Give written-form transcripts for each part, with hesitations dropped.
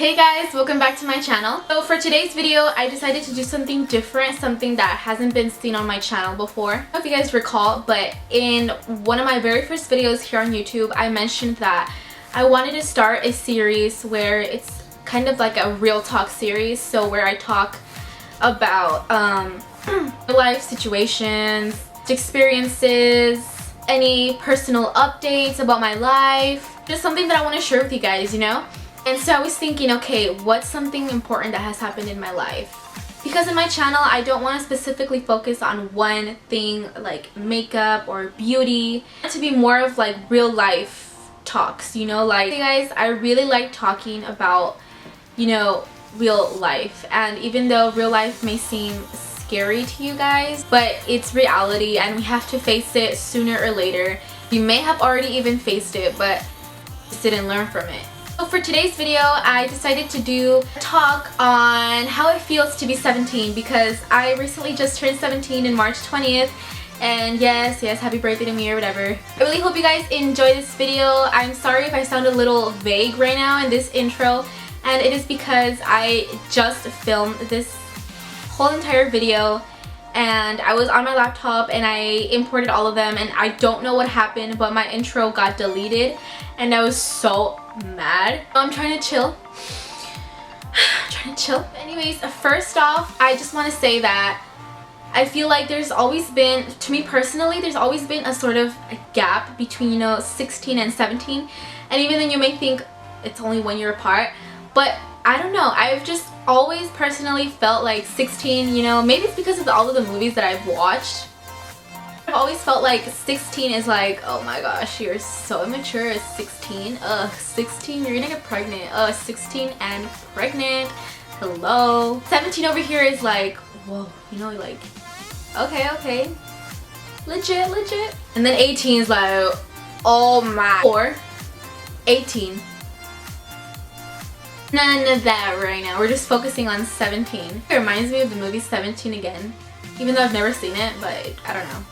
Hey guys, welcome back to my channel. So for today's video, I decided to do something different, something that hasn't been seen on my channel before. I don't know if you guys recall, but in one of my very first videos here on YouTube, I mentioned that I wanted to start a series where it's kind of like a real talk series, so where I talk about real life situations, experiences, any personal updates about my life, just something that I want to share with you guys, you know? And so I was thinking, okay, what's something important that has happened in my life? Because in my channel, I don't want to specifically focus on one thing like makeup or beauty. I want it to be more of like real life talks, you know? Like, hey guys, I really like talking about, you know, real life. And even though real life may seem scary to you guys, but it's reality and we have to face it sooner or later. You may have already even faced it, but just didn't learn from it. So for today's video, I decided to do a talk on how it feels to be 17 because I recently just turned 17 in March 20th. And yes, happy birthday to me or whatever. I really hope you guys enjoy this video. I'm sorry if I sound a little vague right now in this intro. And it is because I just filmed this whole entire video and I was on my laptop and I imported all of them and I don't know what happened, but my intro got deleted and I was so mad. I'm trying to chill. Anyways, first off, I just want to say that I feel like there's always been, to me personally, there's always been a sort of a gap between, you know, 16 and 17. And even then you may think it's only 1 year apart, but I don't know, I've just always personally felt like 16, you know, maybe it's because of all of the movies that I've watched. I've always felt like 16 is like, oh my gosh, you're so immature at 16. 16, you're gonna get pregnant. 16 and pregnant. Hello. 17 over here is like, whoa, you know, like, okay. Legit. And then 18 is like, oh my. Or 18. None of that right now. We're just focusing on 17. It reminds me of the movie 17 again. Even though I've never seen it, but I don't know.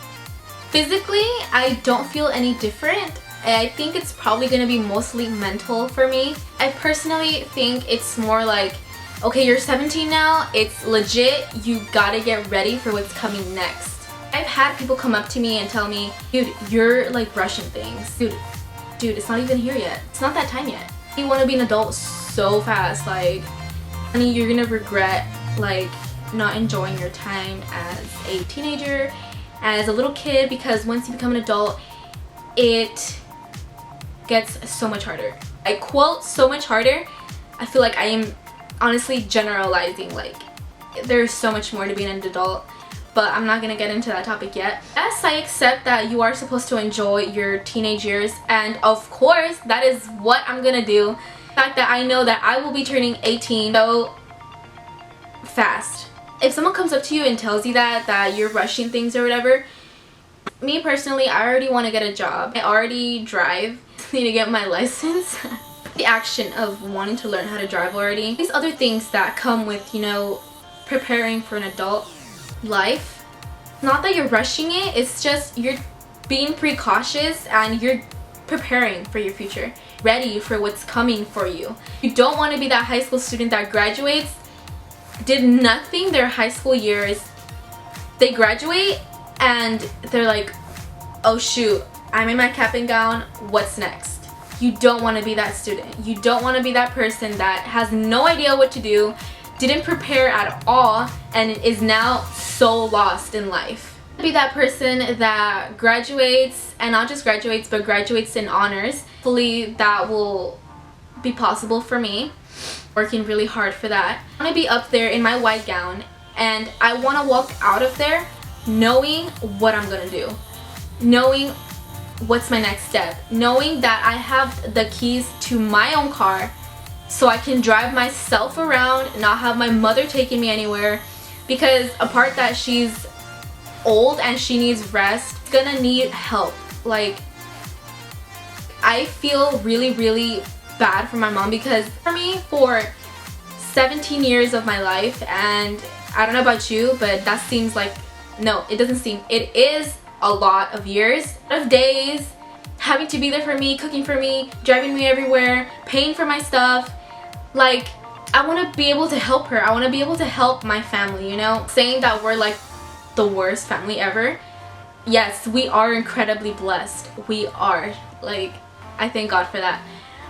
Physically, I don't feel any different. I think it's probably going to be mostly mental for me. I personally think it's more like, okay, you're 17 now, it's legit, you gotta get ready for what's coming next. I've had people come up to me and tell me, dude, you're like rushing things. Dude, it's not even here yet. It's not that time yet. You want to be an adult so fast, like, honey, you're gonna regret like not enjoying your time as a teenager, as a little kid, because once you become an adult, it gets so much harder. I quote so much harder. I feel like I am honestly generalizing, like there's so much more to being an adult, but I'm not gonna get into that topic yet. Yes, I accept that you are supposed to enjoy your teenage years, and of course that is what I'm gonna do. The fact that I know that I will be turning 18 so fast. If someone comes up to you and tells you that you're rushing things or whatever, me personally, I already want to get a job. I already drive. I need to get my license. The action of wanting to learn how to drive already. These other things that come with, you know, preparing for an adult life. Not that you're rushing it, it's just you're being precautious and you're preparing for your future. Ready for what's coming for you. You don't want to be that high school student that graduates, did nothing their high school years, they graduate and they're like, oh shoot, I'm in my cap and gown, what's next? You don't want to be that student. You don't want to be that person that has no idea what to do, didn't prepare at all, and is now so lost in life. Be that person that graduates, and not just graduates, but graduates in honors. Hopefully that will be possible for me. Working really hard for that. I want to be up there in my white gown and I want to walk out of there knowing what I'm gonna do, knowing what's my next step, knowing that I have the keys to my own car so I can drive myself around, not have my mother taking me anywhere, because apart that she's old and she needs rest, she's gonna need help. Like, I feel really bad for my mom because for me, for 17 years of my life, and I don't know about you, but that seems like, no, it doesn't seem, it is a lot of years, a lot of days, having to be there for me, cooking for me, driving me everywhere, paying for my stuff. Like, I want to be able to help her. I want to be able to help my family, you know? Saying that we're like the worst family ever. Yes, we are incredibly blessed. We are. Like, I thank God for that.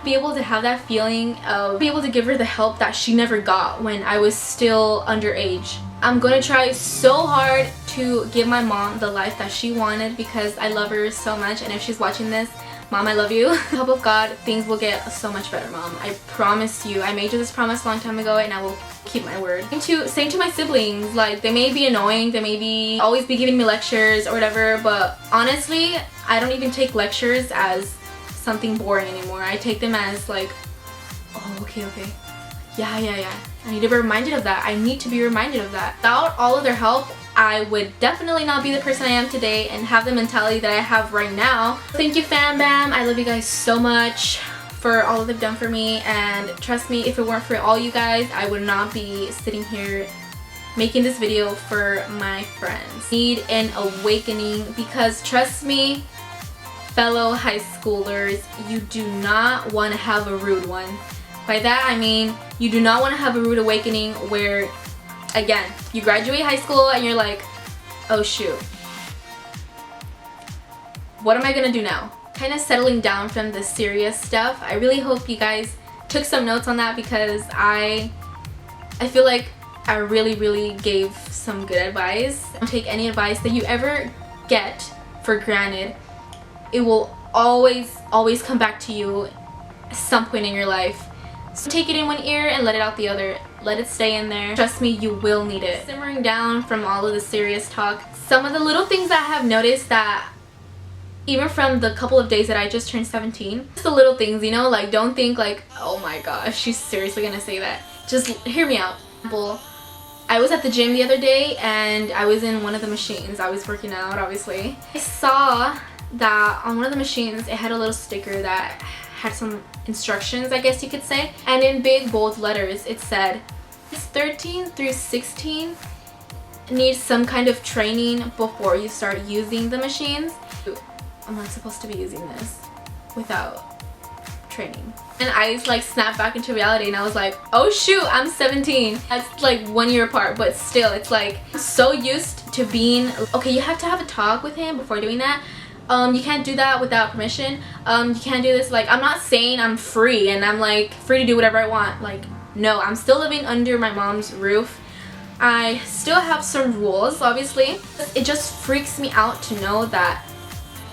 Be able to have that feeling of be able to give her the help that she never got when I was still underage. I'm gonna try so hard to give my mom the life that she wanted because I love her so much, and if she's watching this, Mom, I love you. With the help of God, things will get so much better, Mom. I promise you. I made you this promise a long time ago, and I will keep my word. Same to my siblings. Like, they may be annoying, they may be always be giving me lectures or whatever, but honestly, I don't even take lectures as something boring anymore. I take them as like, oh, okay. Yeah. I need to be reminded of that. I need to be reminded of that. Without all of their help, I would definitely not be the person I am today and have the mentality that I have right now. Thank you, fam bam. I love you guys so much for all they've done for me, and trust me, if it weren't for all you guys, I would not be sitting here making this video for my friends. Need an awakening, because trust me, fellow high schoolers, you do not want to have a rude one. By that I mean you do not want to have a rude awakening where, again, you graduate high school and you're like, oh shoot, what am I gonna do now? Kind of settling down from the serious stuff. I really hope you guys took some notes on that, because I feel like I really gave some good advice. Don't take any advice that you ever get for granted. It will always come back to you at some point in your life. So take it in one ear and let it out the other. Let it stay in there. Trust me, you will need it. Simmering down from all of the serious talk, some of the little things that I have noticed that even from the couple of days that I just turned 17, just the little things, you know, like don't think like, oh my gosh, she's seriously gonna say that. Just hear me out. I was at the gym the other day and I was in one of the machines. I was working out, obviously. I saw that on one of the machines it had a little sticker that had some instructions, I guess you could say, and in big bold letters it said 13 through 16 need some kind of training before you start using the machines. I'm not supposed to be using this without training. And I like snapped back into reality and I was like, oh shoot, I'm 17. That's like 1 year apart, but still, it's like I'm so used to being, okay, you have to have a talk with him before doing that. You can't do that without permission. You can't do this. Like, I'm not saying I'm free and I'm like free to do whatever I want. Like, no, I'm still living under my mom's roof. I still have some rules, obviously. It just freaks me out to know that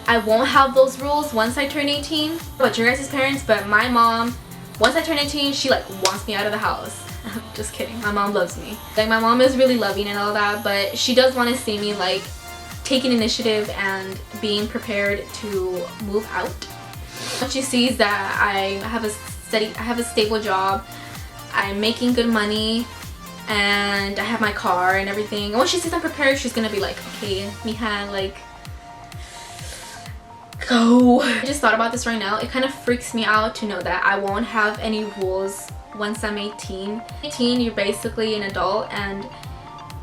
I won't have those rules once I turn 18. But your guys' parents, but my mom, once I turn 18, she like wants me out of the house. Just kidding. My mom loves me. Like, my mom is really loving and all that, but she does want to see me like taking initiative and being prepared to move out. Once she sees that I have a stable job, I'm making good money, and I have my car and everything, and once she sees I'm prepared, she's gonna be like, okay, mija, like, go. I just thought about this right now. It kind of freaks me out to know that I won't have any rules once I'm 18. 18, you're basically an adult and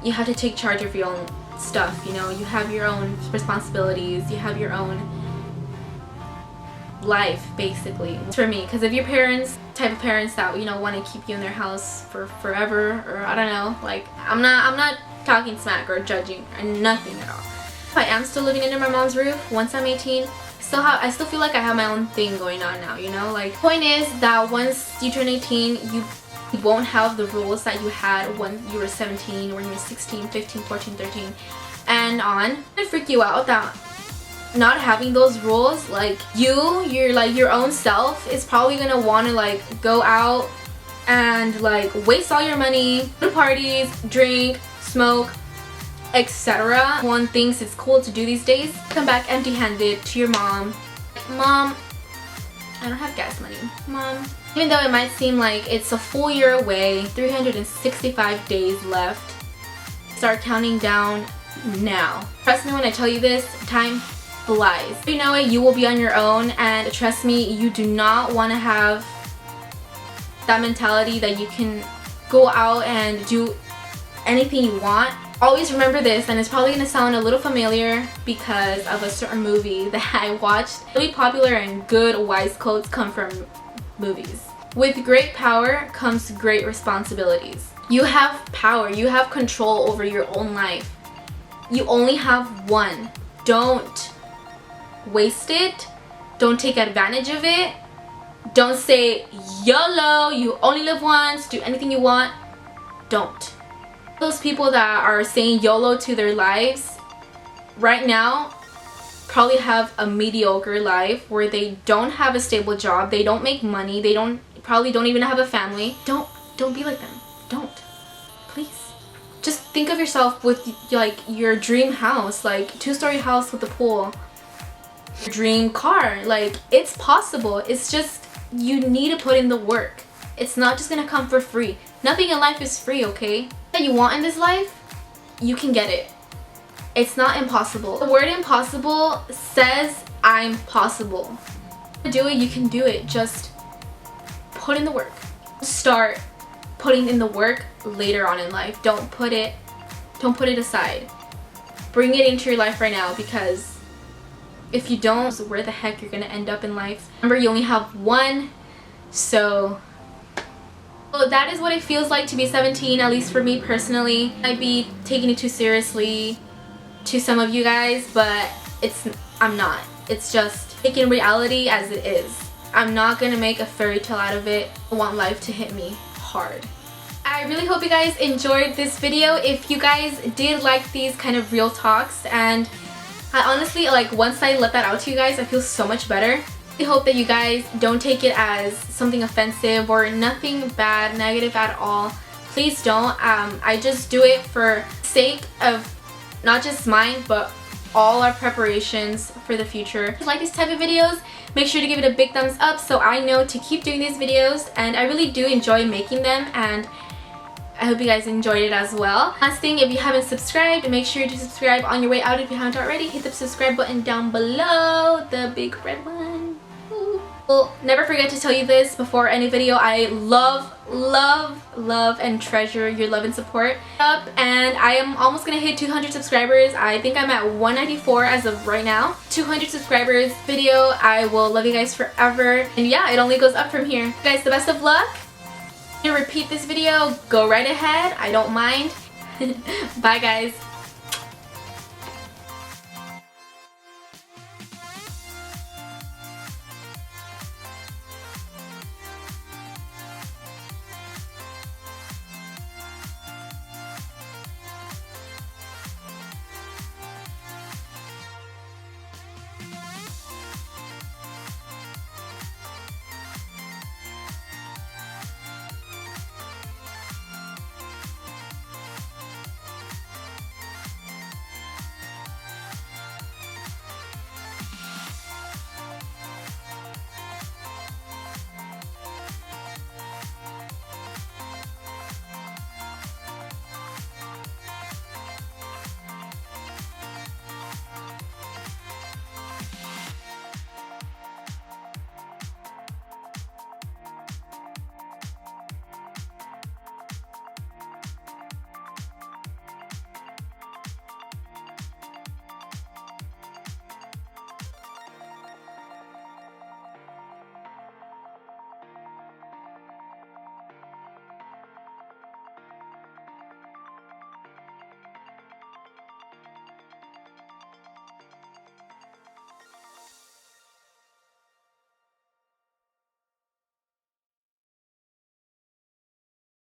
you have to take charge of your own stuff, you know. You have your own responsibilities, you have your own life, basically. For me, because if your parents, type of parents that, you know, want to keep you in their house for forever, or I don't know, like, I'm not talking smack or judging or nothing at all. If I am still living under my mom's roof once I'm 18, I still feel like I have my own thing going on now, you know. Like, point is that once you turn 18, you won't have the rules that you had when you were 17 or when you were 16, 15, 14, 13 and on. It freak you out that not having those rules, like you're like your own self is probably gonna want to like go out and like waste all your money, go to parties, drink, smoke, etc. One thinks it's cool to do these days. Come back empty-handed to your mom. Mom, I don't have gas money. Mom, even though it might seem like it's a full year away, 365 days left, start counting down now. Trust me when I tell you this, time flies. You know it, you will be on your own, and trust me, you do not want to have that mentality that you can go out and do anything you want. Always remember this, and it's probably going to sound a little familiar because of a certain movie that I watched. Really popular and good wise quotes come from movies. With great power comes great responsibilities. You have power, you have control over your own life. You only have one. Don't waste it. Don't take advantage of it. Don't say YOLO, you only live once, do anything you want. Don't. Those people that are saying YOLO to their lives right now probably have a mediocre life where they don't have a stable job, they don't make money, they probably don't even have a family. Don't be like them. Don't. Please. Just think of yourself with like your dream house, like 2-story house with a pool. Your dream car, like it's possible. It's just you need to put in the work. It's not just gonna come for free. Nothing in life is free, okay? That you want in this life, you can get it. It's not impossible. The word impossible says I'm possible. To do it, you can do it. Just put in the work. Start putting in the work later on in life. Don't put it aside. Bring it into your life right now, because if you don't, where the heck you're gonna end up in life. Remember, you only have one. So that is what it feels like to be 17, at least for me personally. I'd be taking it too seriously to some of you guys, but I'm not. It's just taking reality as it is. I'm not gonna make a fairy tale out of it. I want life to hit me hard. I really hope you guys enjoyed this video. If you guys did like these kind of real talks, and I honestly, like, once I let that out to you guys, I feel so much better. I hope that you guys don't take it as something offensive or nothing bad, negative at all. Please don't. I just do it for sake of not just mine, but all our preparations for the future. If you like these type of videos, make sure to give it a big thumbs up so I know to keep doing these videos, and I really do enjoy making them, and I hope you guys enjoyed it as well. Last thing, if you haven't subscribed, make sure to subscribe on your way out. If you haven't already, hit the subscribe button down below, the big red one. Well, never forget to tell you this before any video. I love and treasure your love and support. And I am almost gonna hit 200 subscribers. I think I'm at 194 as of right now. 200 subscribers video. I will love you guys forever. And yeah, it only goes up from here. Guys, the best of luck. To repeat this video, go right ahead. I don't mind. Bye guys.